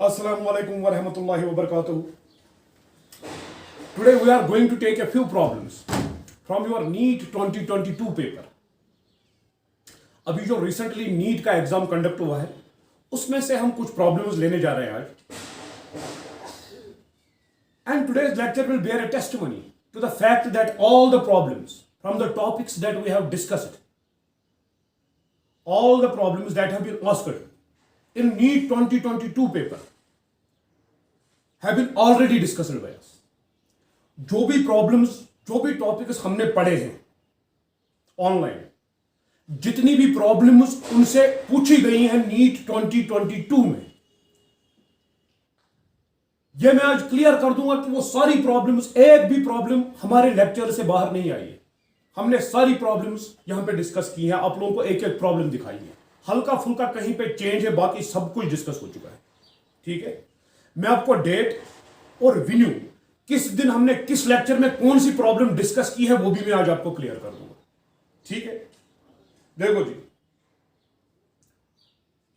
Assalamu alaikum wa rahmatullahi wa barakatuh. Today we are going to take a few problems from your NEET 2022 paper. अभी जो recently NEET का exam conduct हुआ है उसमें से हम कुछ प्रॉब्लम्स लेने जा रहे हैं आज. And today's lecture will bear a testimony to the fact that all the problems from the topics that we have discussed, all the problems that have been asked in NEET 2022 paper have been already discussed by us. जो भी problems, जो भी topics हमने पढ़े हैं online, जितनी भी problems उनसे पूछी गई हैं नीट 2022 में, ये मैं आज क्लियर कर दूंगा कि वो सारी प्रॉब्लम्स, एक भी प्रॉब्लम हमारे लेक्चर से बाहर नहीं आई है. हमने सारी प्रॉब्लम्स यहां पे डिस्कस की हैं. आप लोगों को एक एक प्रॉब्लम दिखाई है. हल्का फुल्का कहीं पे चेंज है, बाकी सब कुछ डिस्कस हो चुका है. ठीक है, मैं आपको डेट और वेन्यू, किस दिन हमने किस लेक्चर में कौन सी प्रॉब्लम डिस्कस की है, वो भी मैं आज आपको क्लियर कर दूंगा. ठीक है, देखो जी,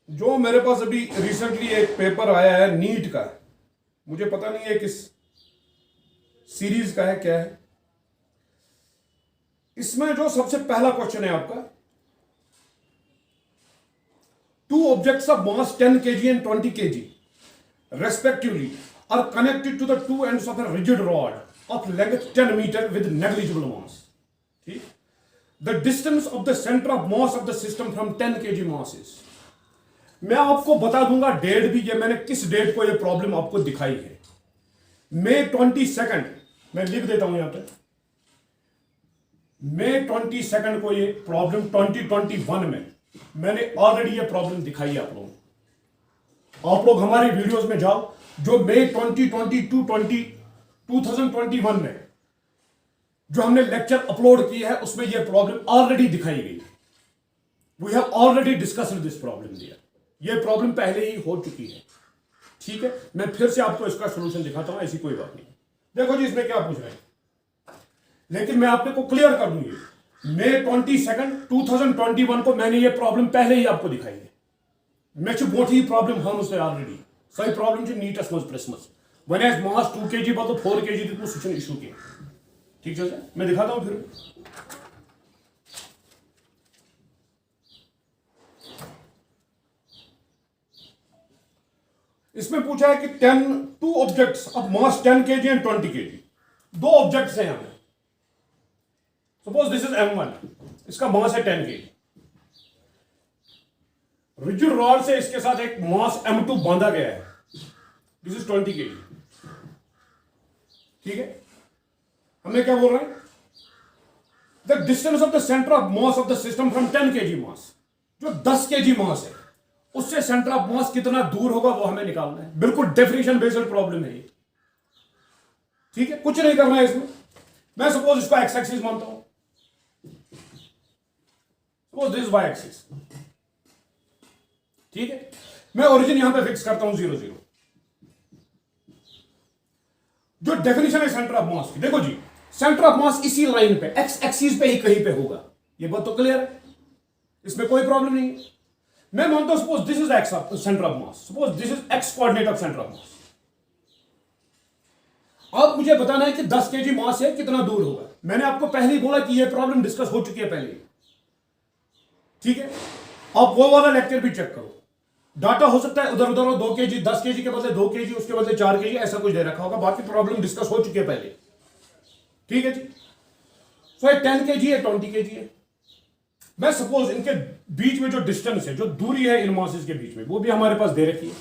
जो मेरे पास अभी रिसेंटली एक पेपर आया है नीट का, मुझे पता नहीं है किस सीरीज का है, क्या है. इसमें जो सबसे पहला क्वेश्चन है आपका, two objects of mass 10 kg and 20 kg respectively are connected to the two ends of a rigid rod of length 10 meter with negligible mass. ठीक, the distance of the center of mass of the system from 10 kg mass is. मैं आपको बता दूंगा date भी, ये मैंने किस date को ये प्रॉब्लम आपको दिखाई है. May 22, मैं लिख देता हूं यहां पे, May 22 को ये प्रॉब्लम 2021 में मैंने ऑलरेडी ये प्रॉब्लम दिखाई है आप लोगों. आप लोग हमारी वीडियोस में जाओ, जो मई 2021 में जो हमने लेक्चर अपलोड किया है उसमें ये प्रॉब्लम ऑलरेडी दिखाई गई. We have already discussed this problem दिया. ये प्रॉब्लम पहले ही हो चुकी है. ठीक है, मैं फिर से आपको इसका सोल्यूशन दिखाता हूं, ऐसी कोई बात नहीं. देखो जी, इसमें क्या पूछ रहे हैं, लेकिन मैं आपको क्लियर कर दूंगी. May 22, 2021 को मैंने ये प्रॉब्लम पहले ही आपको दिखाई है. मैं मोटी प्रॉब्लम हम उससे ऑलरेडी सही प्रॉब्लम जो नीट मज प्रेसमस वन एज मास 2 kg बदल 4 kg तक सह इशू किया. ठीक है, मैं दिखाता हूं फिर. इसमें पूछा है कि 2 objects of mass 10 kg and 20 kg. दो ऑब्जेक्ट्स हैं यहां पे. सपोज दिस इज M1, इसका मास है 10 kg. रिजिड रॉड से इसके साथ एक मास M2 बांधा गया है. This is 20 kg. ठीक है, हमें क्या बोल रहे हैं, the distance of the centre of mass of the system from 10 kg मास. जो 10 kg मास है उससे सेंटर ऑफ मास कितना दूर होगा वो हमें निकालना है. बिल्कुल डेफिनेशन बेस्ड प्रॉब्लम है ये. ठीक है, कुछ नहीं करना है इसमें. मैं सपोज इसको एक्स एक्सिस मानता हूं, सपोज दिस वाई एक्सिस. ठीक है, मैं ओरिजिन यहां पे फिक्स करता हूं 0 0. जो डेफिनेशन है सेंटर ऑफ मास की, देखो जी, सेंटर ऑफ मास इसी लाइन पे एक्स एक्सिस पे ही कहीं पे होगा. ये बात तो क्लियर है, इसमें कोई प्रॉब्लम नहीं है. मैं मानता हूं suppose this is x centre of mass, suppose this is x coordinate of centre of mass. अब मुझे बताना है कि 10 kg मास है, कितना दूर होगा. मैंने आपको पहले ही बोला कि ये प्रॉब्लम डिस्कस हो चुकी है पहले. ठीक है, आप वो वाला लेक्चर भी चेक करो. डाटा हो सकता है उधर उधर हो, 2 kg, 10 kg के बदले 2 kg, उसके बदले 4 kg, ऐसा कुछ दे रखा होगा. बाकी प्रॉब्लम डिस्कस हो चुकी है पहले. ठीक है जी, सो 10 kg है, 20 kg है. मैं सपोज इनके बीच में जो डिस्टेंस है, जो दूरी है इन मासेस के बीच में, वो भी हमारे पास दे रखी है.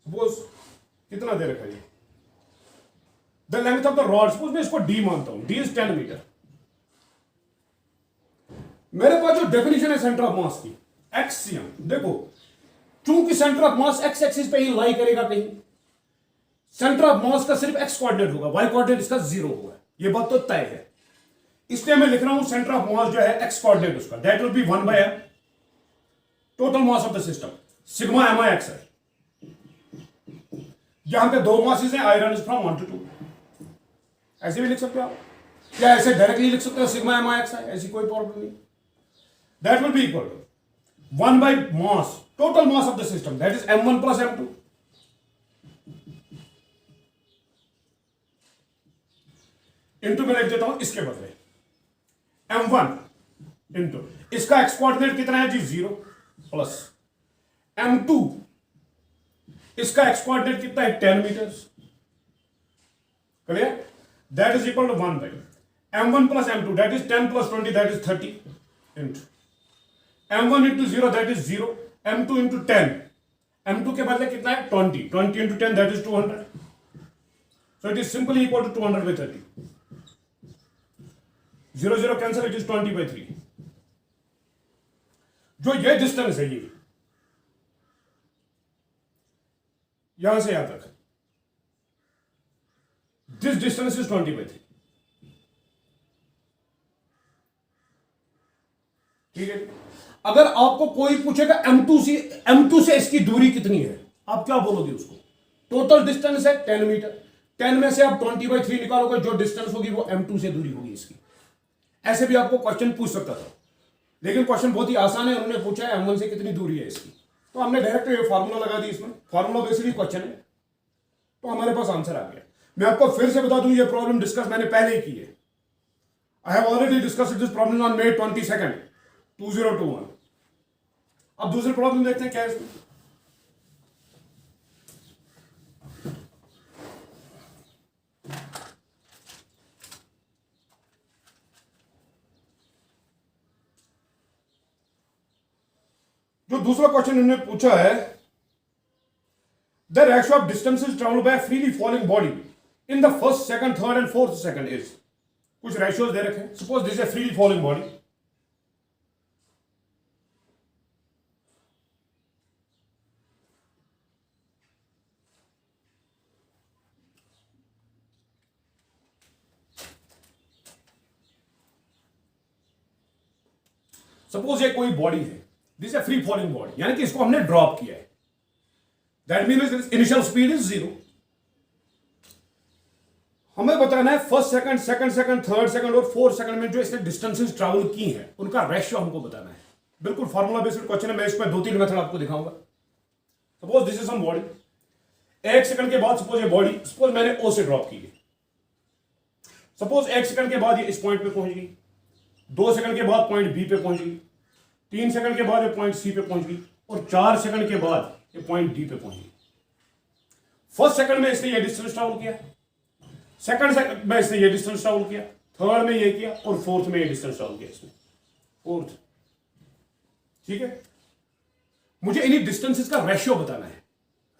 सपोज कितना दे रखा है, the length of the rod, suppose मैं इसको d मानता हूं, d इज 10 मीटर. मेरे पास जो डेफिनेशन है सेंटर ऑफ मास की, एक्सियम, देखो चूंकि centre of mass x axis पे ही लाई करेगा, कहीं सेंटर ऑफ मास का सिर्फ एक्स कोऑर्डिनेट होगा, वाई कोऑर्डिनेट इसका 0 होगा. ये बात तो तय है. इसलिए मैं लिख रहा हूं सेंटर ऑफ मास जो है एक्स कोऑर्डिनेट उसका, that will B 1/m total mass of the system, sigma MIX है. यहां पे 2 मासेस हैं, आयरन इज फ्रॉम 1 to 2. ऐसे भी लिख सकते हो आप, या ऐसे डायरेक्टली लिख सकते हो, सिग्मा MIX है, ऐसी कोई प्रॉब्लम नहीं. That will be equal to 1 by mass, total mass of the system, that is M1 plus M2. Into में लिख देता हूं इसके बदले m1 इंटू इसका एक्स कोऑर्डिनेट कितना है जी 0 प्लस m2 इसका एक्स कोऑर्डिनेट कितना है 10 metres clear that is equal to 1 by m1 plus m2 that is 10 plus 20 that is 30 into m1 into 0 that is 0 m2 into 10 m2 के बदले कितना है 20 20 into 10 that is 200 so it is simply equal to 200 by 30 0 0 cancel it is 20 by 3 जो ये distance है ये यहां से यहां तक दिस डिस्टेंस इज 20 by 3 ठीक है अगर आपको कोई पूछेगा m2 से इसकी दूरी कितनी है आप क्या बोलोगे उसको टोटल डिस्टेंस है 10 मीटर 10 में से आप 20 by 3 निकालोगे जो डिस्टेंस होगी वो m2 से दूरी होगी इसकी ऐसे भी आपको क्वेश्चन पूछ सकता था लेकिन क्वेश्चन बहुत ही आसान है उन्होंने पूछा है m1 से कितनी दूरी है इसकी तो हमने डायरेक्ट ये फार्मूला लगा दी इसमें फार्मूला बेसिकली क्वेश्चन है तो हमारे पास आंसर आ गया मैं आपको फिर से बता दूं ये प्रॉब्लम डिस्कस मैंने पहले ही की है I have already discussed this problem on May 22 2021 अब दूसरे प्रॉब्लम देखते हैं क्या है इसमें जो दूसरा क्वेश्चन उन्होंने पूछा है the ratio of distances travelled by freely falling body in the first second third and fourth second is कुछ रेशियोज दे रखे हैं suppose this is freely falling body suppose ये कोई बॉडी है this A free falling body यानी कि इसको हमने ड्रॉप किया है that means initial speed is 0 हमें बताना है फर्स्ट सेकंड थर्ड सेकंड और फोर्थ सेकंड में जो इसने डिस्टेंसेस ट्रैवल की हैं उनका रेशियो हमको बताना है बिल्कुल फार्मूला बेस्ड क्वेश्चन है मैं इसमें 2-3 मेथड आपको दिखाऊंगा suppose this is some body 1 second के बाद सपोज ये बॉडी सपोज मैंने ओ से ड्रॉप की है सपोज 1 सेकंड के बाद ये इस पॉइंट पे पहुंच गई 2 सेकंड के बाद पॉइंट बी पे पहुंच गई 3 सेकंड के बाद ये पॉइंट सी पे पहुंच गई और 4 सेकंड के बाद ये पॉइंट डी पे पहुंच गई फर्स्ट सेकंड में इसने ये डिस्टेंस ट्रैवल किया सेकंड में इसने ये डिस्टेंस ट्रैवल किया थर्ड में ये किया और फोर्थ में ये डिस्टेंस ट्रैवल किया इसने फोर्थ ठीक है मुझे इन्हीं डिस्टेंसेस का रेशियो बताना है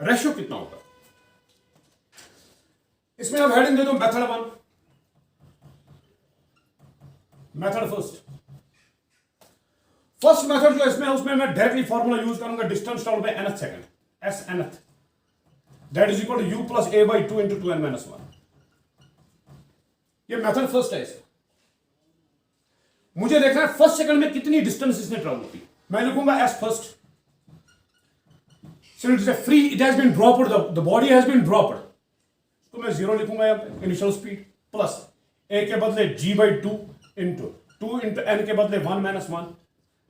रेशियो कितना होगा इसमें आप हेडिंग दे दो मेथड 1 मेथड फर्स्ट मेथड जो इसमें है उसमें मैं डायरेक्टली फॉर्मूला यूज करूंगा distance travel by nth second s nth that is equal to u plus a by 2 into 2n minus 1 ये मेथड फर्स्ट है इसका मुझे देखना है फर्स्ट सेकंड में कितनी डिस्टेंस इसने ट्रैवल की मैं लिखूंगा s first since it is a free it has been dropped the body has been dropped तो मैं 0 लिखूंगा यहां पे इनिशियल स्पीड प्लस a के बदले g by 2 into 2 into n के बदले 1 minus 1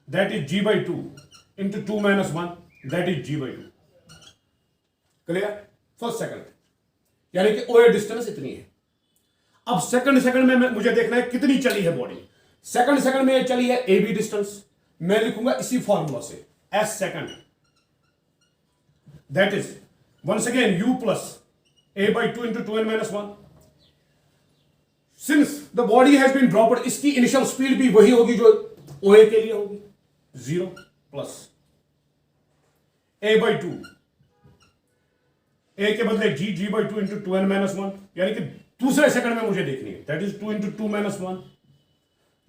that is g by 2 into 2 minus 1 that is g by 2 clear first second यानी कि ओ डिस्टेंस इतनी है अब सेकंड में मुझे देखना है कितनी चली है बॉडी सेकंड में चली है ए बी डिस्टेंस मैं लिखूंगा इसी फॉर्मूला से S second that is once again u plus a by 2 into 2n minus 1 since the body has been dropped इसकी इनिशियल स्पीड भी वही होगी जो OA के लिए होगी 0 प्लस a बाई 2 a के बदले g by 2 into 2n minus 1 यानी कि दूसरे सेकंड में मुझे देखनी है that is 2 into 2 minus 1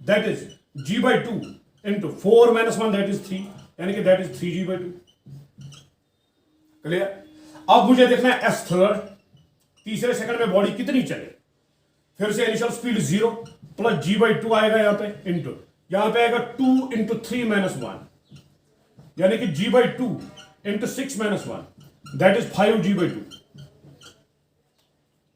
that is g by 2 into 4 minus 1 that is 3 यानी कि that is 3g by 2 clear अब मुझे देखना है s थर्ड तीसरे सेकंड में बॉडी कितनी चले फिर से initial speed 0 plus g by 2 आएगा यहां पे इंटू यहां पे आएगा 2 इंटू 3 माइनस 1 यानी कि g by 2 into 6 minus 1 that is 5g by 2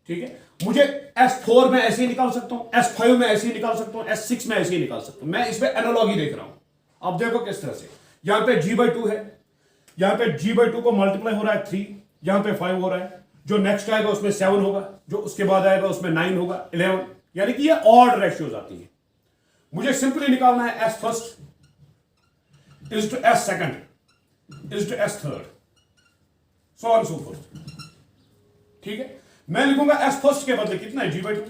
ठीक है मुझे S4 में ऐसे ही निकाल सकता हूं S5 में ऐसे ही निकाल सकता हूं S6 में ऐसे ही निकाल सकता हूं मैं इसमें एनालॉजी देख रहा हूं अब देखो किस तरह से यहां पे g बाई 2 है यहां पे g बाई 2 को मल्टीप्लाई हो रहा है 3 यहां पे 5 हो रहा है जो नेक्स्ट आएगा उसमें 7 होगा जो उसके बाद आएगा उसमें 9 होगा 11 यानी कि ये ऑड रेशियोज आती है। मुझे सिंपली निकालना है S first is to S second is to S third, so on so forth. ठीक है, मैं लिखूंगा एस फर्स्ट के बदले कितना है G by two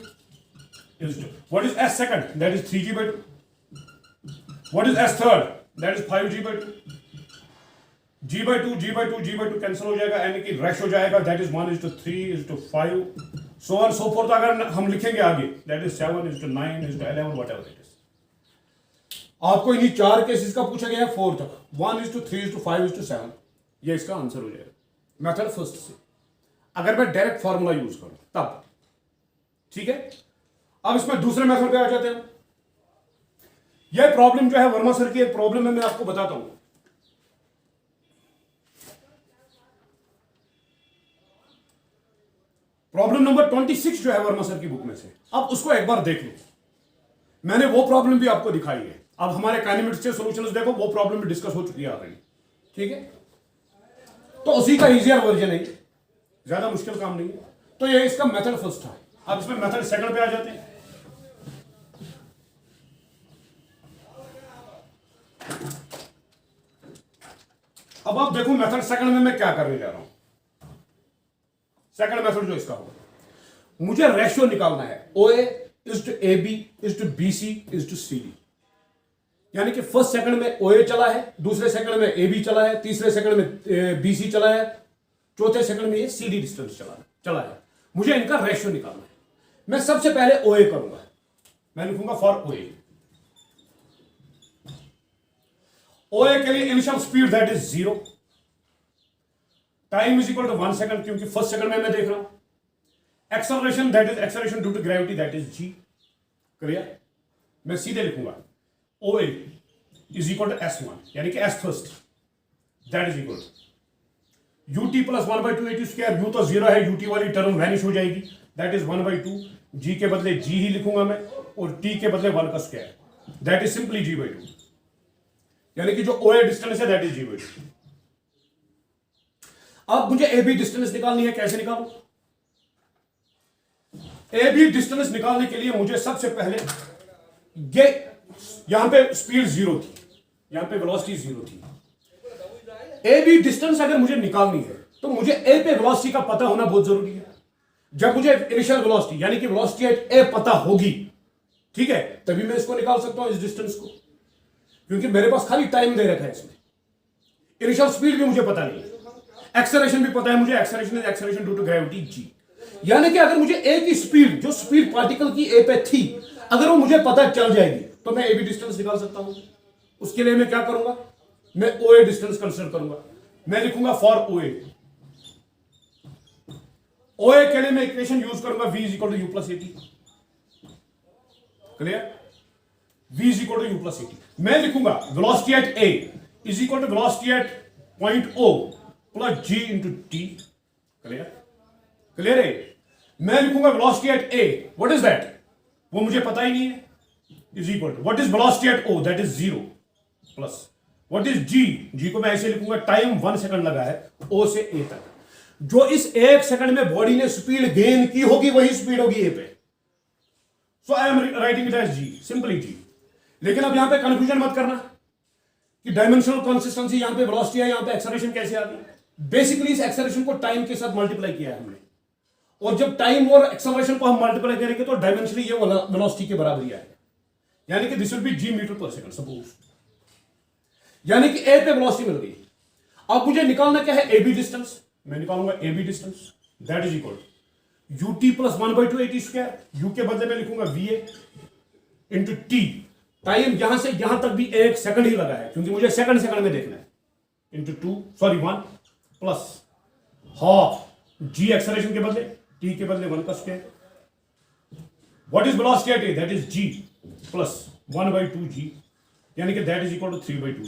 is to what is S second, that is 3g by two, what is S third, that is 5g by two. G by two cancel हो जाएगा, यानी कि रेश हो जाएगा, that is 1:3:5, so on so forth. अगर हम लिखेंगे आगे, that is 7:9:11 whatever it is. आपको इन्हीं 4 केसेस का पूछा गया है 4 तक, 1:3:5:7, ये इसका आंसर हो जाएगा मेथड फर्स्ट से, अगर मैं डायरेक्ट फॉर्मूला यूज करूं तब। ठीक है, अब इसमें दूसरे मेथड पे आ जाते हैं। यह प्रॉब्लम जो है वर्मा सर की एक प्रॉब्लम है, मैं आपको बताता हूं। प्रॉब्लम नंबर 26 जो है वर्मा सर की बुक में से, अब उसको एक बार देख लो। मैंने वो प्रॉब्लम भी आपको दिखाई है, अब हमारे काइनेमेटिक्स से सॉल्यूशंस देखो, वो प्रॉब्लम भी डिस्कस हो चुकी है ऑलरेडी। ठीक है, तो उसी का इजियर वर्जन है, ज्यादा मुश्किल काम नहीं है। तो ये इसका मेथड फर्स्ट था। अब इसमें मेथड सेकंड पे आ जाते हैं। अब आप देखो मेथड सेकंड में मैं क्या करने जा रहा हूं। सेकंड मेथड जो इसका होगा, मुझे रेशियो निकालना है OA is to AB is to BC is to CD। यानी कि फर्स्ट सेकंड में OA चला है, दूसरे सेकंड में AB चला है, तीसरे सेकंड में BC चला है, चौथे सेकंड में ये CD डिस्टेंस चला है। मुझे इनका रेशियो निकालना है। मैं सबसे पहले OA करूंगा, मैं लिखूंगा फॉर OA। OA के लिए initial speed that is 0, time is equal to 1 second, क्योंकि फर्स्ट सेकंड में मैं देख रहा हूं। Acceleration that is acceleration due to gravity that is g। Clear, मैं सीधे लिखूंगा OA is equal to S1, यानी कि S first that is equal to ut plus 1/2 AT square. u तो 0 है, ut वाली टर्म वैनिश हो जाएगी, दैट इज 1/2। g के बदले g ही लिखूंगा मैं, और t के बदले 1 का square, that is simply g/2, यानी कि जो OA डिस्टेंस है दैट इज g/2। अब मुझे AB डिस्टेंस निकालनी है, कैसे निकालूं? AB डिस्टेंस निकालने के लिए मुझे सबसे पहले ये यहां पे स्पीड 0 थी, यहां पे वेलोसिटी 0 थी। AB डिस्टेंस अगर मुझे निकालनी है तो मुझे A पे वेलोसिटी का पता होना बहुत जरूरी है। जब मुझे इनिशियल वेलोसिटी यानी कि वेलोसिटी एट A पता होगी, ठीक है, तभी मैं इसको निकाल सकता हूं इस डिस्टेंस को, क्योंकि मेरे पास खाली टाइम दे रखा है इसमें। इनिशियल स्पीड भी मुझे पता नहीं है, एक्सेलरेशन भी पता है मुझे, acceleration is acceleration due to gravity g। यानी कि अगर मुझे A की स्पीड, जो स्पीड पार्टिकल की A पे थी, अगर वो मुझे पता चल जाएगी तो मैं AB डिस्टेंस निकाल सकता हूं। उसके लिए मैं क्या करूंगा, मैं OA डिस्टेंस कंसीडर करूंगा। मैं लिखूंगा फॉर OA। OA के लिए मैं इक्वेशन यूज करूंगा V is equal to U plus AT। क्लियर, V is equal to U plus AT। मैं लिखूंगा velocity at A is equal to velocity at point O plus G into T। Clear, clear है। मैं लिखूंगा velocity at A, what is that, वो मुझे पता ही नहीं है, is equal to what is velocity at O, that is 0 plus what is G को मैं ऐसे लिखूंगा, टाइम 1 सेकंड लगा है O से A तक। जो इस 1 सेकंड में बॉडी ने स्पीड गेन की होगी वही स्पीड होगी A पे, so I am writing it as G, simply G। लेकिन अब यहां पे कंफ्यूजन मत करना कि डायमेंशनल कंसिस्टेंसी, यहां पे वेलोसिटी है, यहां पे एक्सेलरेशन कैसे आ गई। बेसिकली इस एक्सेलरेशन को टाइम के साथ मल्टीप्लाई किया है हमने, और जब टाइम और एक्सेलरेशन को हम मल्टीप्लाई करेंगे तो डायमेंशनली ये वेलोसिटी के बराबर ही आएगा, यानी कि this will be g metre per second suppose. यानी कि A पे वेलोसिटी मिल गई। अब मुझे निकालना क्या है, AB डिस्टेंस। मैं निकालूंगा AB distance that is equal ut plus 1/2 AT square. U के बदले में लिखूंगा VA इंटू T। टाइम यहां से यहां तक भी 1 सेकंड ही लगा है, क्योंकि मुझे सेकंड में देखना है, into 1 plus half G acceleration के बदले, T के बदले 1 का square. What is velocity at A, that is G plus 1/2 G, यानी कि that is equal to 3/2 G।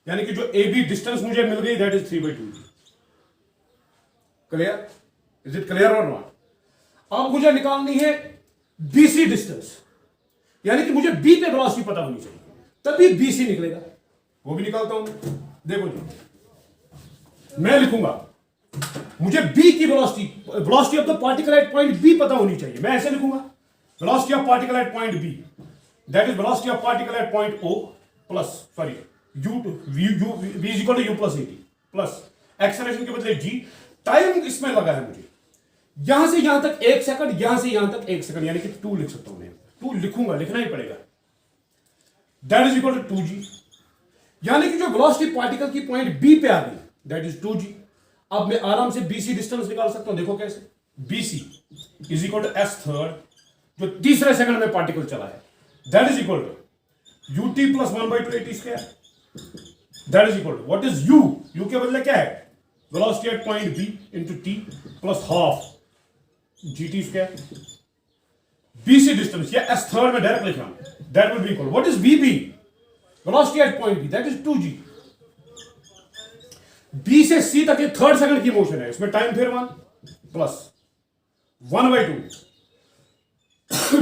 यानी कि जो AB डिस्टेंस मुझे मिल गई that is 3/2 G। Clear, is it clear और नॉट? अब मुझे निकालनी है BC डिस्टेंस, यानी कि मुझे B पे वेलोसिटी पता होनी चाहिए, तभी BC निकलेगा। वो भी निकालता हूं। देखो जी, मैं लिखूंगा मुझे B की velocity of the particle at point B पता होनी चाहिए। मैं ऐसे लिखूंगा velocity of particle at point B, that is velocity of particle at point O plus v is equal to u plus at plus acceleration के बदले g, time इसमें लगा है मुझे यहां से यहां तक 1 सेकंड, यहां से यहां तक 1 सेकंड, यानी कि 2 लिख सकता हूं मैं, 2 लिखूंगा, लिखना ही पड़ेगा, that is equal to 2g, यानी कि जो वेलोसिटी पार्टिकल की पॉइंट बी पे आ गई दैट इज 2g। अब मैं आराम से BC डिस्टेंस निकाल सकता हूं, देखो कैसे, BC is equal to s third, जो तीसरे सेकंड में पार्टिकल चला है, that is equal to ut plus 1/2 at square, that is equal to what is u के बदले क्या है, velocity at point b into t plus half gt square, BC distance या s थर्ड में direct लिख रहा हूं, that will be equal, what is vb, velocity at point b, that is 2g। B से C तक ये third second की motion है, इसमें टाइम फिर 1 प्लस 1/2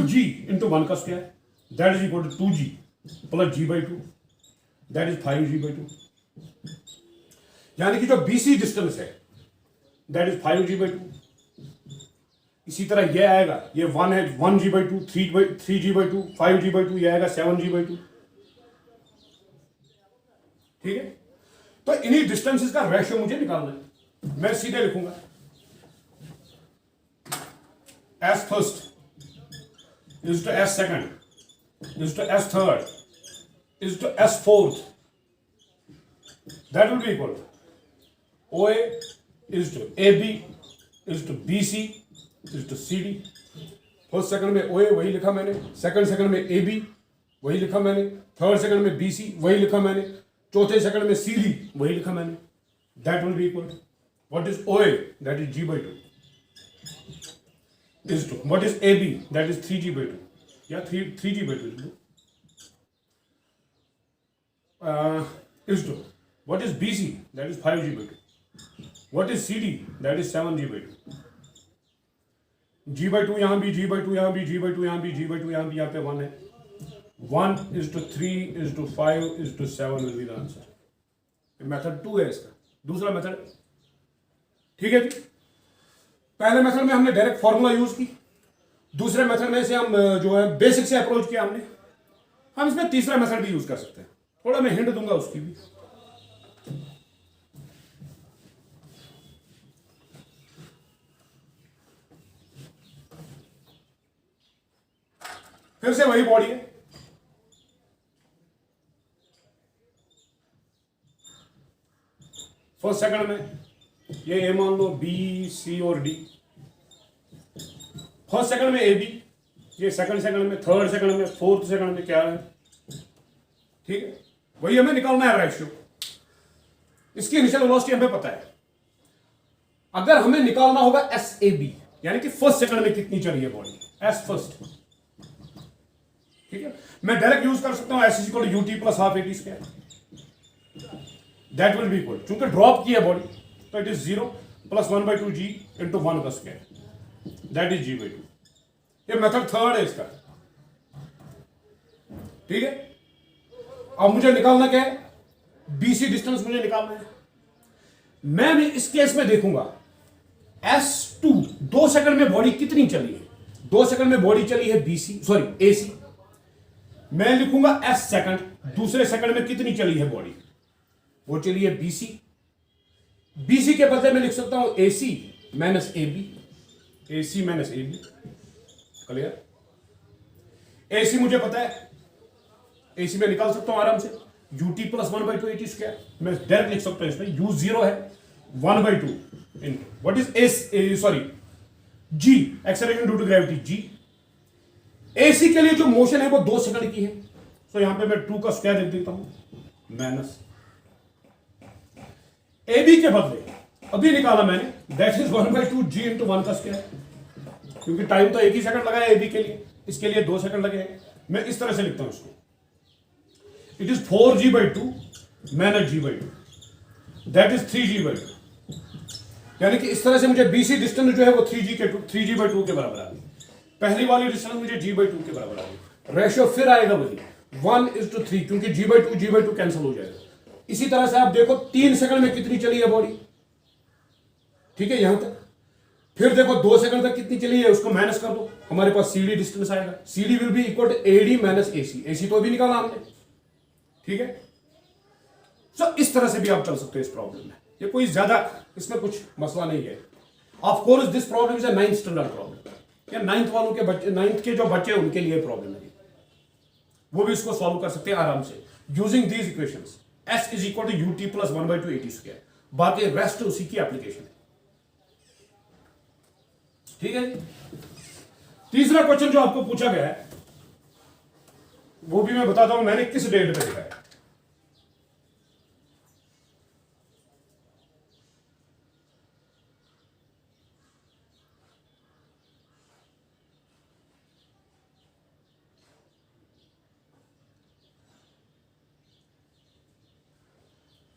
g इंटू 1 का square, that is equal to 2g plus g/2, that is 5g/2, यानी कि जो BC डिस्टेंस है दैट इज 5g/2। इसी तरह ये आएगा, ये 1 है, 1g/2, 3g/2, 5g/2, ये आएगा 7g/2, ठीक है। तो इन्हीं डिस्टेंसेस का रेशियो मुझे निकालना है, मैं सीधे लिखूंगा s first is to s second is to s third is to s fourth, that will be equal OA is to AB is to BC is to CD। First second में OA वही लिखा मैंने, second second में AB वही लिखा मैंने, third second में BC वही लिखा मैंने, चौथे सेकंड में CD वही लिखा मैंने, that will be equal what is OA, that is g/2 is to what is AB, that is 3g/2 या 3g/2 is to what is BC, that is 5g/2, what is CD, that is 7g/2, g/2 यहां भी, g/2 यहां भी, g/2 यहां भी, g/2 यहां भी, यहां पे 1 है, 1 is to 3 is to 5 is to 7 will be the answer। Method 2 है इसका, दूसरा मेथड, ठीक है जी। पहले मेथड में हमने डायरेक्ट फॉर्मूला यूज की, दूसरे मेथड में से हम जो है बेसिक से अप्रोच किया हमने, हम इसमें तीसरा मेथड भी यूज कर सकते हैं, थोड़ा मैं हिंट दूंगा उसकी भी। फिर से वही बॉडी है, फर्स्ट सेकंड में ये ए मान लो, B C और D, फर्स्ट सेकंड में AB, ये सेकंड सेकंड में, थर्ड सेकंड में, फोर्थ सेकंड में क्या है, ठीक है, वही हमें निकालना है रेशियो। इसकी इनिशियल वेलोसिटी हमें पता है, अगर हमें निकालना होगा SAB, यानी कि फर्स्ट सेकंड में कितनी चली है बॉडी, S फर्स्ट, ठीक है, मैं डायरेक्ट यूज कर सकता हूं S equal to UT plus half AT square, that will be equal, चूंकि ड्रॉप की है बॉडी तो it is 0 plus 1/2 g into 1 का स्क्वायर, दैट इज g/2। ये मेथड थर्ड है इसका, ठीक है। अब मुझे निकालना क्या है, BC डिस्टेंस मुझे निकालना है। मैं भी इस केस में देखूंगा S2 2 सेकंड में बॉडी कितनी चली है, 2 सेकंड में बॉडी चली है AC, मैं लिखूंगा S सेकंड, दूसरे सेकंड में कितनी चली है बॉडी, वो चली है BC के बदले में लिख सकता हूं AC minus AB, AC minus AB, clear. AC मुझे पता है, AC में निकाल सकता हूं आराम से, UT प्लस 1/2 AT स्क्वायर, मैं डायरेक्ट लिख सकता हूं, इसमें U 0 है, 1/2 into what is G, acceleration due to gravity G। AC के लिए जो मोशन है वो 2 सेकंड की है, तो यहां पे मैं 2 का स्क्वायर लिख देता हूं माइनस AB के बदले अभी निकाला मैंने, दैट इज 1/2 G इंटू 1 का स्क्वायर, क्योंकि टाइम तो 1 ही सेकंड लगा है AB के लिए, इसके लिए 2 सेकंड लगे हैं, मैं इस तरह से लिखता हूं इसको, it is 4g/2 minus g/2, that is 3g/2, यानी कि इस तरह से मुझे BC डिस्टेंस जो है वो 3g/2 के बराबर आ गई, पहली वाली डिस्टेंस मुझे g/2 के बराबर आ गई, रेशियो फिर आएगा वही 1:3, क्योंकि g/2 कैंसिल हो जाएगा। इसी तरह से आप देखो 3 सेकंड में कितनी चली है बॉडी, ठीक है, यहां तक, फिर देखो 2 सेकंड तक कितनी चली है उसको माइनस कर दो, हमारे पास CD डिस्टेंस आएगा, CD will be equal to AD minus AC, AC तो भी निकाला हमने, ठीक है। सो इस तरह से भी आप चल सकते हो इस प्रॉब्लम में, ये कोई ज्यादा इसमें कुछ मसला नहीं है। Of course this problem is a 9th standard problem, या 9th वालों के बच्चे, 9th के जो बच्चे उनके लिए प्रॉब्लम है, वो भी इसको सॉल्व कर सकते हैं आराम से using these equations. S is equal to UT plus 1/2 AT square, बाकी रेस्ट उसी की एप्लीकेशन है, ठीक है जी। तीसरा क्वेश्चन जो आपको पूछा गया है वो भी मैं बताता हूं मैंने किस डेट पे दिखाया।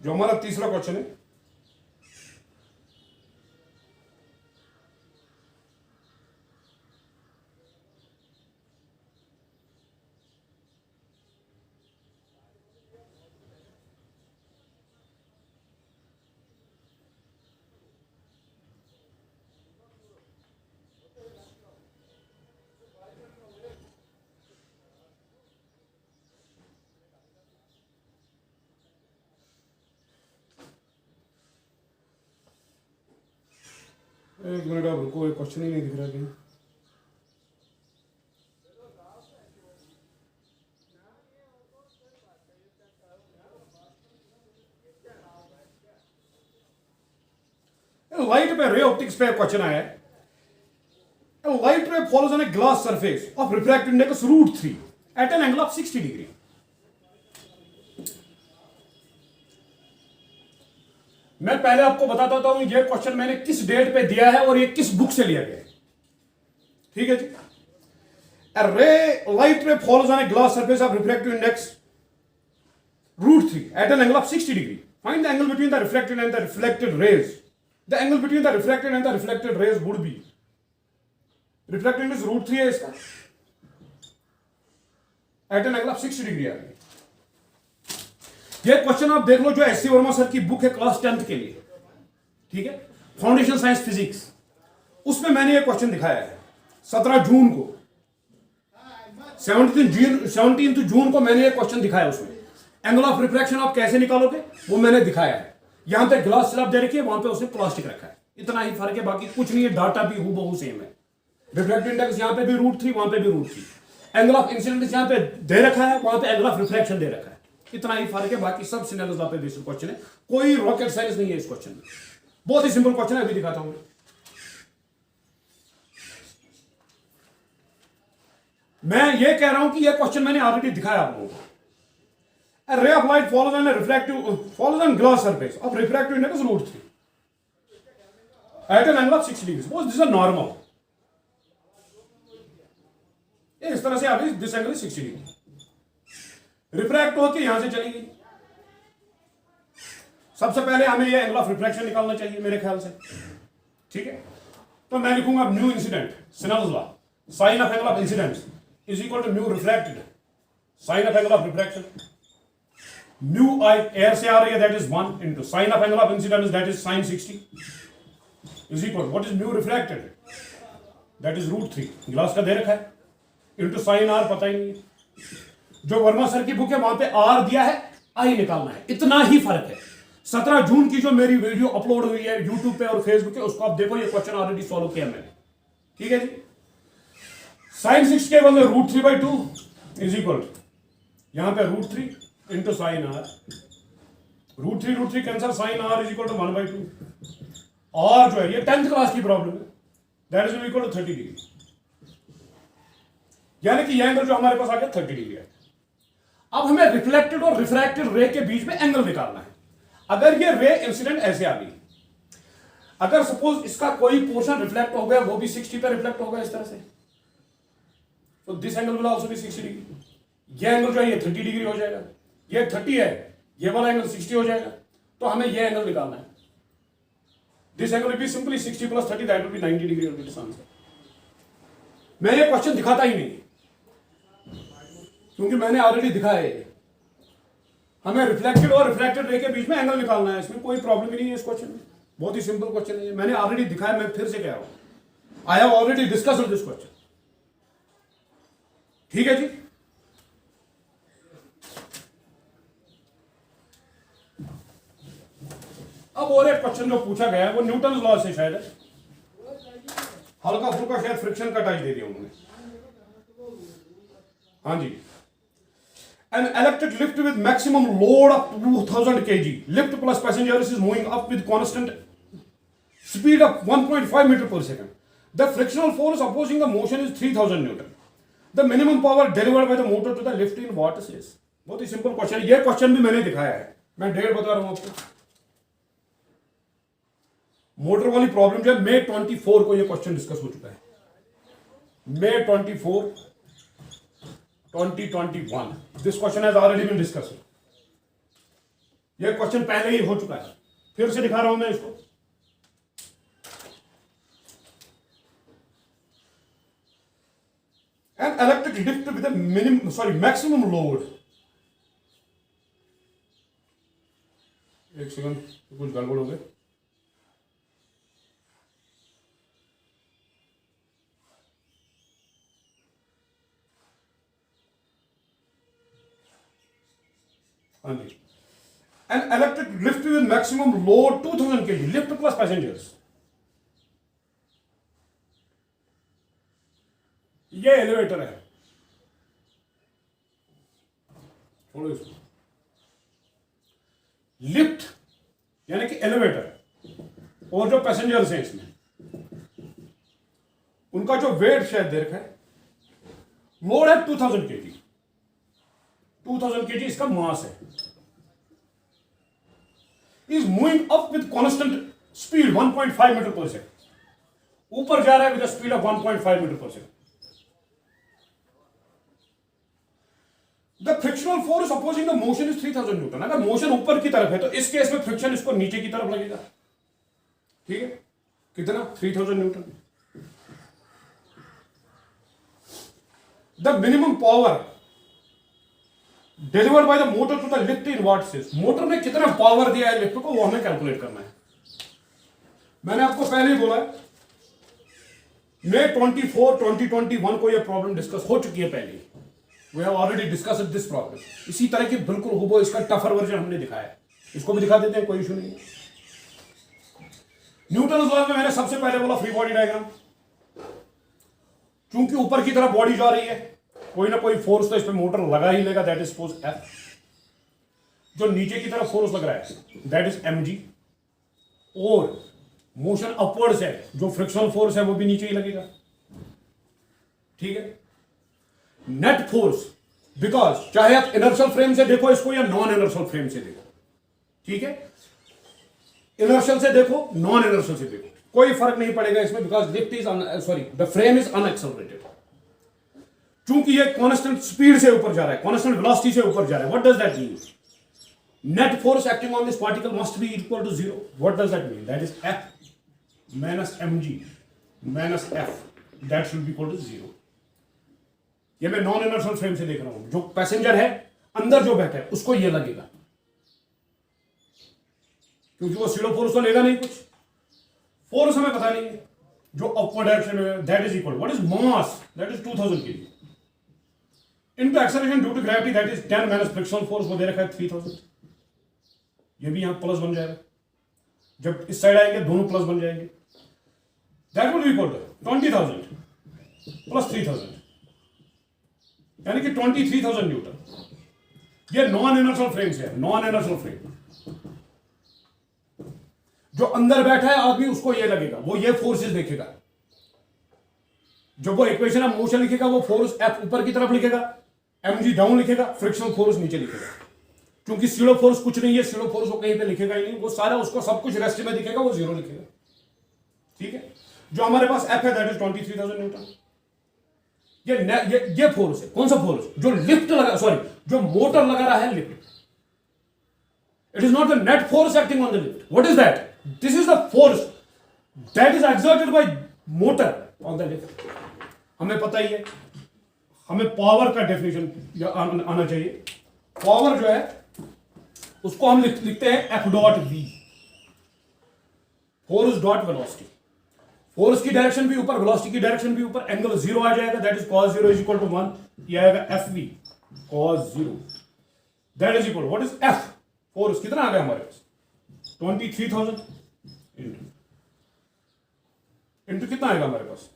जो हमारा तीसरा क्वेश्चन है, एक मिनट आप रुको, क्वेश्चन ही नहीं दिख रहा कहीं। लाइट पे रे ऑप्टिक्स पे क्वेश्चन आया है, light ray follows on a glass surface of refractive index √3 at an angle of 60 degree. मैं पहले आपको बताता हूं ये क्वेश्चन मैंने किस डेट पे दिया है और ये किस बुक से लिया गया है, ठीक है जी। A ray, light ray falls on a glass surface of refractive index √3 at an angle of 60 degree. Find the angle between the refracted and the reflected rays. The angle between the refracted and the reflected rays would be, refracted index √3 है इसका, at an angle of 60 degree आ रही है। ये question आप देख लो जो SC Verma sir की book है क्लास 10th के लिए, ठीक है, फाउंडेशन साइंस फिजिक्स, उसमें मैंने ये क्वेश्चन दिखाया है 17 जून को, 17 जून को मैंने ये क्वेश्चन दिखाया। उसमें एंगल ऑफ रिफ्रैक्शन आप कैसे निकालोगे वो मैंने दिखाया है। यहां पे ग्लास स्लैब दे रखी है, वहां पे उसने प्लास्टिक रखा है, इतना ही फर्क है, बाकी कुछ नहीं है, डाटा भी हूबहू सेम है। रिफ्रैक्टिव इंडेक्स यहां पे भी √3, वहां पे भी √3, एंगल ऑफ इंसिडेंस यहां पे दे रखा है, वहां पे एंगल ऑफ रिफ्रैक्शन दे रखा है, इतना ही फर्क है, बाकी सब सिनेरियोस पे बेस्ड क्वेश्चन है, कोई रॉकेट साइंस नहीं है इस क्वेश्चन में, बहुत ही सिंपल क्वेश्चन है। अभी दिखाता हूं, मैं ये कह रहा हूं कि ये क्वेश्चन मैंने ऑलरेडी दिखाया आप लोगों को। A ray of light falls on glass surface of refractive index √3 at an angle of 60 degrees. Suppose this is a normal. इस तरह से अभी दिस एंगल 60 डिग्री, रिफ्रैक्ट होकर यहां से चली गई। सबसे पहले हमें ये एंगल ऑफ रिफ्रैक्शन निकालना चाहिए मेरे ख्याल से, ठीक है। तो मैं लिखूंगा mu incident, Snell's law, sine of angle of incidence is equal to mu refracted sine of angle of refraction. Mu I air से आ रही है, that is 1 into sine of angle of incidence, that is sine 60 is equal what is mu refracted, that is √3, glass का दे रखा है, into sine are पता ही नहीं है। जो वर्मा सर की बुक है वहां पे आर दिया है, आई निकालना है, इतना ही फर्क है। 17 जून की जो मेरी वीडियो अपलोड हुई है यूट्यूब पे और फेसबुक पे, उसको आप देखो, ये क्वेश्चन ऑलरेडी सॉल्व किया मैंने, ठीक है जी। साइन 6 के बदले √3/2 इज इक्वल यहां पे √3 into sine R, √3 cancel, sine R is equal to 1/2। और जो है ये 10th क्लास की प्रॉब्लम है, that is equal to 30 degree, यानी कि यह एंगल जो हमारे पास आ गया 30 डिग्री है। अब हमें रिफ्लेक्टेड और रिफ्रैक्टेड रे के बीच में एंगल निकालना है। अगर ये रे इंसिडेंट ऐसे आ गई, अगर सपोज इसका कोई पोर्शन रिफ्लेक्ट हो गया, वो भी 60 पे रिफ्लेक्ट होगा इस तरह से, तो this angle will also be 60 degree. ये एंगल जो है ये 30 डिग्री हो जाएगा, ये 30 है, ये वाला एंगल 60 हो जाएगा, तो हमें ये एंगल निकालना है। This angle will be simply 60 plus 30, that will B 90 degree will be this answer. मैं ये क्वेश्चन दिखाता ही नहीं क्योंकि मैंने ऑलरेडी दिखाया है। हमें रिफ्लेक्टेड और रिफ्रैक्टेड रे के बीच में एंगल निकालना है, इसमें कोई प्रॉब्लम ही नहीं है इस क्वेश्चन में, बहुत ही सिंपल क्वेश्चन है, मैंने ऑलरेडी दिखाया, मैं फिर से कह रहा हूं। I have already discussed this question. ठीक है जी। अब और एक क्वेश्चन जो पूछा गया है वो न्यूटन लॉ से शायद है, हल्का फुल्का शायद फ्रिक्शन का टाइप दे दिया उन्होंने। हाँ जी। An electric lift with maximum load of 2000 kg, lift plus passengers is moving up with constant speed of 1.5 meter per second. The frictional force opposing the motion is 3000 Newton. The minimum power delivered by the motor to the lift in watts is. बहुत ही simple question है। ये question भी मैंने दिखाया है, मैं date बता रहा हूं आपको। मोटर वाली प्रॉब्लम जो है May 24 को ये क्वेश्चन डिस्कस हो चुका है। May 24 2021 this question has already been discussed. ये क्वेश्चन पहले ही हो चुका है, फिर से दिखा रहा हूं मैं इसको। An electric lift with a maximum load। एक सेकंड, कुछ गड़बड़ हो गया। हाँ जी। An electric lift with maximum load 2000 kg, lift plus passengers। ये एलिवेटर है, छोड़ो इसको। लिफ्ट यानी कि एलिवेटर और जो पैसेंजर्स हैं इसमें, उनका जो वेट शायद दे रखा है, लोड है 2000 kg। 2000 kg इसका मास है। Is moving up with constant speed 1.5 metre per second. ऊपर जा रहा है with speed of 1.5 metre per second. The frictional force opposing the motion is 3000 newton. अगर मोशन ऊपर की तरफ है तो इस केस में फ्रिक्शन इसको नीचे की तरफ लगेगा। ठीक है, कितना? 3000 newton. The minimum power delivered by the motor to the lift in watts is. Motor ने कितना पावर दिया है लिफ्ट को, वो हमें कैलकुलेट करना है। मैंने आपको पहले ही बोला है, May 24 2021 को यह प्रॉब्लम डिस्कस हो चुकी है पहले। We have already discussed this problem। इसी तरह की बिल्कुल हुबहू इसका टफर वर्जन हमने दिखाया है। इसको भी दिखा देते हैं, कोई इशू नहीं है। न्यूटन लॉ में मैंने सबसे पहले बोला फ्री बॉडी डायग्राम। चूंकि ऊपर की तरफ बॉडी जा रही है, कोई ना कोई फोर्स तो इस पे मोटर लगा ही लेगा, दैट इज सपोज F। जो नीचे की तरफ फोर्स लग रहा है दैट इज mg, और मोशन अपवर्ड्स है, जो फ्रिक्शनल फोर्स है वो भी नीचे ही लगेगा। ठीक है। नेट फोर्स, बिकॉज चाहे आप इनर्शियल फ्रेम से देखो इसको या नॉन इनर्शियल फ्रेम से देखो, ठीक है, इनर्शियल से देखो नॉन इनर्शियल से देखो, कोई फर्क नहीं पड़ेगा इसमें, because lift is the frame is unaccelerated. चूंकि ये कांस्टेंट स्पीड से ऊपर जा रहा है, कांस्टेंट वेलोसिटी से ऊपर जा रहा है, what does that mean? Net force acting on this particle must be equal to 0। What does that mean? That is F minus mg minus F, that should be equal to 0। ये मैं non inertial frame से देख रहा हूं। जो passenger है अंदर जो बैठा है उसको ये लगेगा, क्योंकि वो सीडो फोर्स तो लेगा नहीं, कुछ फोर्स हमें पता नहीं है जो अपवर्ड डायरेक्शन में, that is equal, what is mass? That is 2000 kg into acceleration due to gravity, that is 10 minus frictional force, वो दे रखा है 3000। ये भी यहां प्लस बन जाएगा, जब इस साइड आएंगे दोनों प्लस बन जाएंगे, that will be equal to 20,000 plus 3000, यानी कि 23,000 न्यूटन। ये नॉन इनर्शियल फ्रेम से है, नॉन इनर्शियल फ्रेम। जो अंदर बैठा है आदमी उसको ये लगेगा, वो ये फोर्सेस देखेगा। जब वो इक्वेशन ऑफ मोशन लिखेगा वो फोर्स F ऊपर की तरफ लिखेगा, mg डाउन लिखेगा, फ्रिक्शनल फोर्स नीचे लिखेगा। क्योंकि सीडो फोर्स कुछ नहीं है, सीडो फोर्स वो कहीं पे लिखेगा ही नहीं, वो सारा उसको सब कुछ रेस्ट में दिखेगा, वो 0 लिखेगा। ठीक है। जो हमारे पास F है दैट इज 23,000 न्यूटन। ये फोर्स है, कौन सा फोर्स? जो लिफ्ट लगा, जो मोटर लगा रहा है lift. It is not the net force acting on the lift. What is that? This is the force that is exerted by motor on the lift. हमें पता ही है, हमें पावर का डेफिनेशन आना चाहिए। पावर जो है उसको हम लिखते हैं F dot V, force dot velocity. Force की डायरेक्शन भी ऊपर, वेलोसिटी की डायरेक्शन भी ऊपर, एंगल जीरो आ जाएगा, that is cos 0 is equal to 1, ये आएगा FV cos 0, that is equal, what is F, force कितना आ गया हमारे पास 23,000 इंटू कितना आएगा हमारे पास,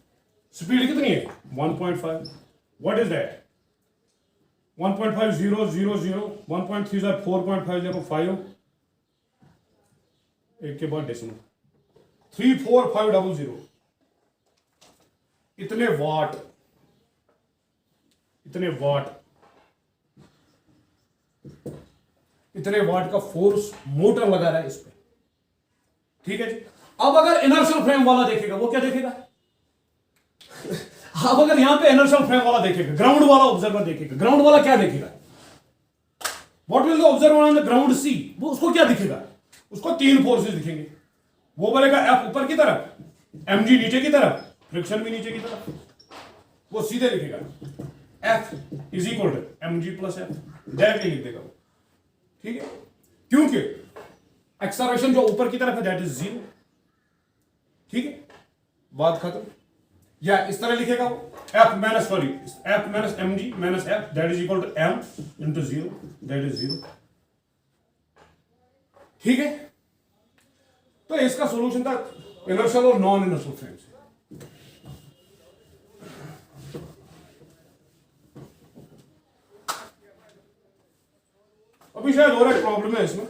स्पीड कितनी है 1.5, व्हाट इज दैट 1.5 0 0 0, 1.3 is 4.5 देखो 5, एक के बाद डेसिमल 34500, इतने वाट, इतने वाट, इतने वाट का फोर्स मोटर लगा रहा है इस पे, ठीक है जी। अब अगर इनर्शियल फ्रेम वाला देखेगा वो क्या देखेगा अब अगर यहां पे इनर्शियल फ्रेम वाला देखेगा, ग्राउंड वाला ऑब्जर्वर देखेगा, ग्राउंड वाला क्या देखेगा, what will the observer on the ground see, वो उसको क्या दिखेगा, उसको तीन फोर्सेस दिखेंगे, वो बोलेगा F ऊपर की तरफ, mg नीचे की तरफ, फ्रिक्शन भी नीचे की तरफ, वो सीधे लिखेगा F is equal to mg plus F, directly लिख देगा वो, ठीक है, क्योंकि एक्सेलरेशन जो ऊपर की तरफ है दैट इज 0, ठीक है, बात खत्म। या इस तरह लिखेगा वो F minus mg minus F that is equal to m into 0, that is 0, ठीक है। तो इसका सॉल्यूशन था इनर्शियल और नॉन इनर्शियल फ्रेम्स। अभी शायद और एक प्रॉब्लम है इसमें,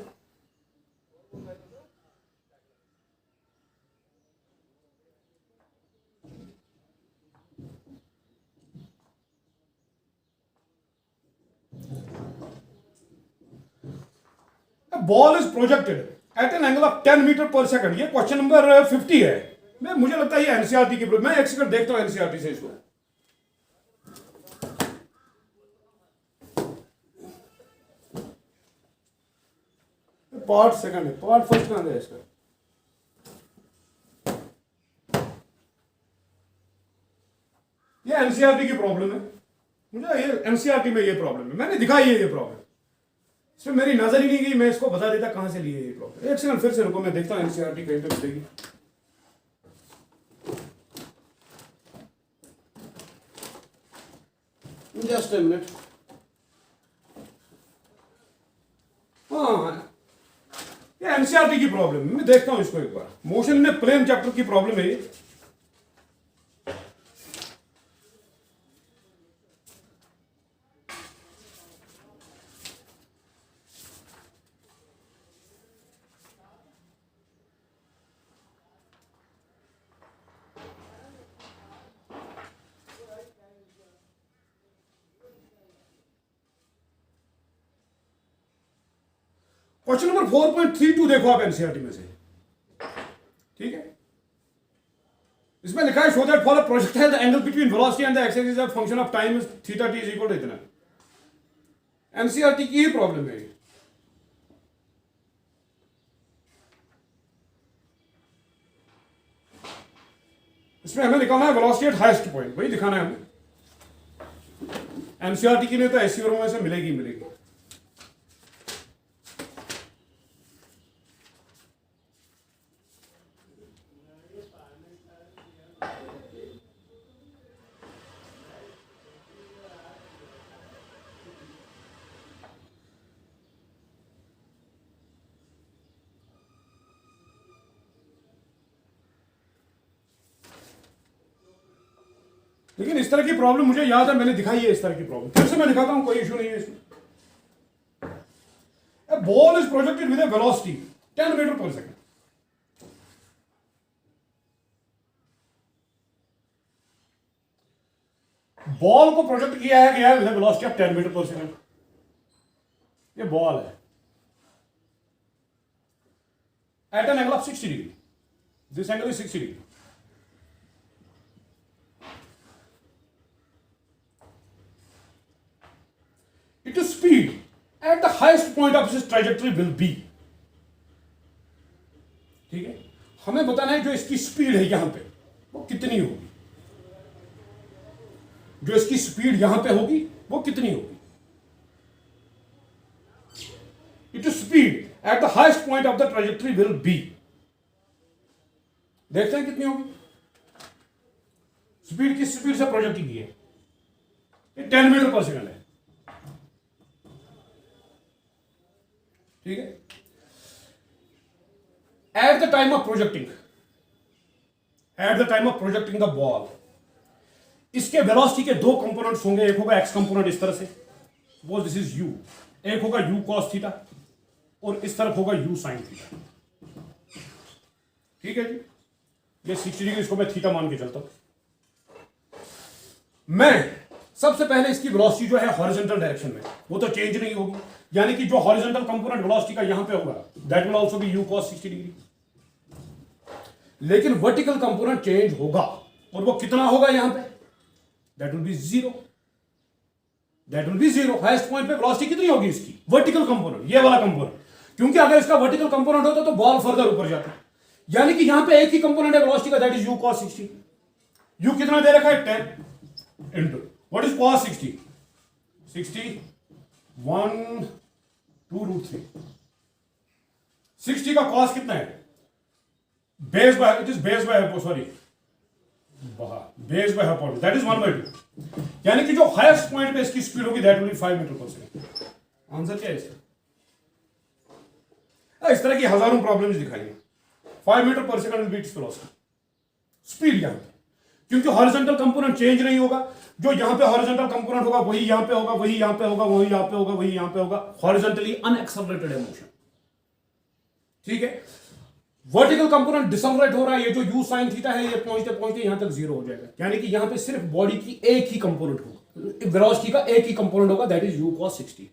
ball is projected at an angle of 10 metre per second, ये क्वेश्चन नंबर 50 है। मैं मुझे लगता है ये एनसीईआरटी की, मैं एक सेकंड देखता हूं एनसीईआरटी से इसको। पार्ट सेकंड है, पार्ट फर्स्ट कहां है इसका, ये एनसीईआरटी की प्रॉब्लम है, मुझे ये एनसीईआरटी में ये प्रॉब्लम है, मैंने दिखाई है ये प्रॉब्लम, इसमें मेरी नजर ही नहीं गई, मैं इसको बता देता कहां से लिए ये प्रॉब्लम। एक सेकंड फिर से रुको, मैं देखता हूं एनसीईआरटी कहीं पे मिलेगी। जस्ट अ मिनट, हाँ ये एनसीईआरटी की प्रॉब्लम है, मैं देखता हूं इसको एक बार। मोशन में प्लेन चैप्टर की प्रॉब्लम है ये। क्वेश्चन नंबर 4.32 देखो आप एनसीईआरटी में से, ठीक है। इसमें लिखा है show that for a projectile the angle between velocity and the axis is a function of time theta t is equal to इतना। एनसीईआरटी की ही प्रॉब्लम है। इसमें हमें निकालना है वेलोसिटी एट हाईएस्ट पॉइंट, वही दिखाना है हमें। एनसीईआरटी की नहीं तो ऐसी में से मिलेगी मिलेगी। लेकिन इस तरह की प्रॉब्लम मुझे याद है, मैंने दिखाई है इस तरह की प्रॉब्लम, फिर से मैं दिखाता हूं, कोई इशू नहीं है इसमें। A ball is projected with a velocity 10 metre per second. Ball को प्रोजेक्ट किया है गया with velocity of 10 metre per second. ये बॉल है at an angle of 60 degree, this angle is 60 degree. It is speed at the highest point of its trajectory will be, ठीक है। हमें बताना है जो इसकी स्पीड है यहां पे वो कितनी होगी, जो इसकी स्पीड यहां पे होगी वो कितनी होगी। It is speed at the highest point of the trajectory will be, देखते हैं कितनी होगी। स्पीड किस स्पीड से प्रोजेक्ट की है? ये 10 मीटर पर सेकंड है, ठीक है। At the time of projecting the ball, इसके वेलोसिटी के दो कंपोनेंट्स होंगे, एक होगा एक्स कंपोनेंट इस तरह से, सपोज दिस इज यू, एक होगा यू कॉस थीटा और इस तरफ होगा यू साइन थीटा, ठीक है जी। ये 60 डिग्री, इसको मैं थीटा मान के चलता हूं। मैं सबसे पहले इसकी वेलोसिटी जो है हॉरिजॉन्टल डायरेक्शन में, वो तो चेंज नहीं होगी, यानी कि जो हॉरिजॉन्टल कंपोनेंट वेलोसिटी का यहां पे होगा that will also be you cos 60 degree. लेकिन वर्टिकल कंपोनेंट चेंज होगा, और वो कितना होगा यहां पे? That will B zero, highest point पे वेलोसिटी कितनी होगी इसकी? वर्टिकल कंपोनेंट, ये वाला कंपोनेंट, क्योंकि अगर इसका वर्टिकल कंपोनेंट होता तो बॉल फर्दर ऊपर जाता, यानी कि यहां पे एक ही कंपोनेंट है वेलोसिटी का, that is you cos 60। You कितना दे रखा है? 10 इंटू व्हाट इज कॉस 60? 1 2√3। 60 का कॉस कितना है? Base by, it is base by hypotenuse, that is 1/2, यानी कि जो हाईएस्ट पॉइंट पे इसकी स्पीड होगी that will B 5 metre per second. Answer क्या है इसका? इस तरह की हजारों प्रॉब्लम्स दिखाइए। 5 metre per second will be its velocity, speed यहां पे, क्योंकि हॉरिजॉन्टल कंपोनेंट चेंज नहीं होगा, जो यहां पे हॉरिजॉन्टल कंपोनेंट होगा वही यहां पे होगा, वही यहां पे होगा, वही यहां पे होगा, वही यहां पे होगा, हॉरिजॉन्टली अनएक्सेलरेटेड है मोशन, ठीक है। वर्टिकल कंपोनेंट डिसलरेट हो रहा है, ये जो यू साइन थीटा है ये पहुंचते पहुंचते यहां तक जीरो हो जाएगा, यानी कि यहां पे सिर्फ बॉडी की एक ही कंपोनेंट होगा, वेलोसिटी का एक ही कंपोनेंट होगा, दैट इज यू कॉस 60।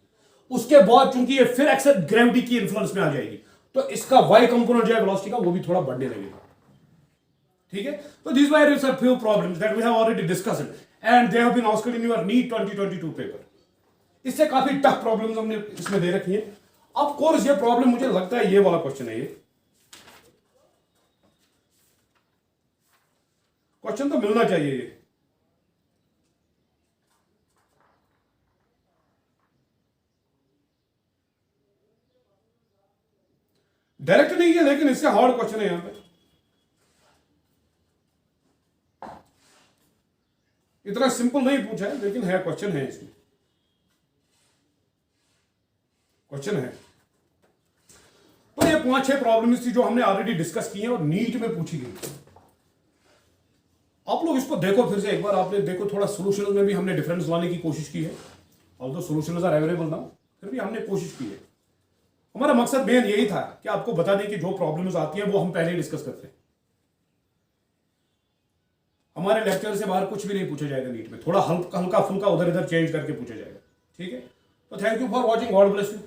उसके बाद चूंकि ये फिर एक्सेस ग्रेविटी की इन्फ्लुएंस में आ जाएगी, तो इसका वाई कंपोनेंट जो है वेलोसिटी का वो भी थोड़ा बढ़ने लगेगा, ठीक है। तो these were a few problems that we have already discussed and they have been asked in your NEET 2022 paper. इससे काफी टफ प्रॉब्लम्स हमने इसमें दे रखी है। ऑफ कोर्स ये प्रॉब्लम मुझे लगता है ये वाला क्वेश्चन है, ये क्वेश्चन तो मिलना चाहिए ये। डायरेक्ट नहीं है लेकिन इससे हार्ड क्वेश्चन है, यहां पे इतना सिंपल नहीं पूछा है लेकिन है, क्वेश्चन है, इसमें क्वेश्चन है। तो ये 5-6 प्रॉब्लम्स थी जो हमने ऑलरेडी डिस्कस की हैं और नीट में पूछी गई। आप लोग इसको देखो फिर से एक बार, आपने देखो थोड़ा सोल्यूशन में भी हमने डिफरेंस लाने की कोशिश की है, although solutions are available now, फिर भी हमने कोशिश की है। हमारा मकसद मेन यही था कि आपको बता दें कि जो प्रॉब्लम्स आती है वो हम पहले डिस्कस करते हैं। हमारे लेक्चर से बाहर कुछ भी नहीं पूछा जाएगा नीट में, थोड़ा हल्का फुल्का उधर इधर चेंज करके पूछा जाएगा, ठीक है। तो thank you for watching, God bless you.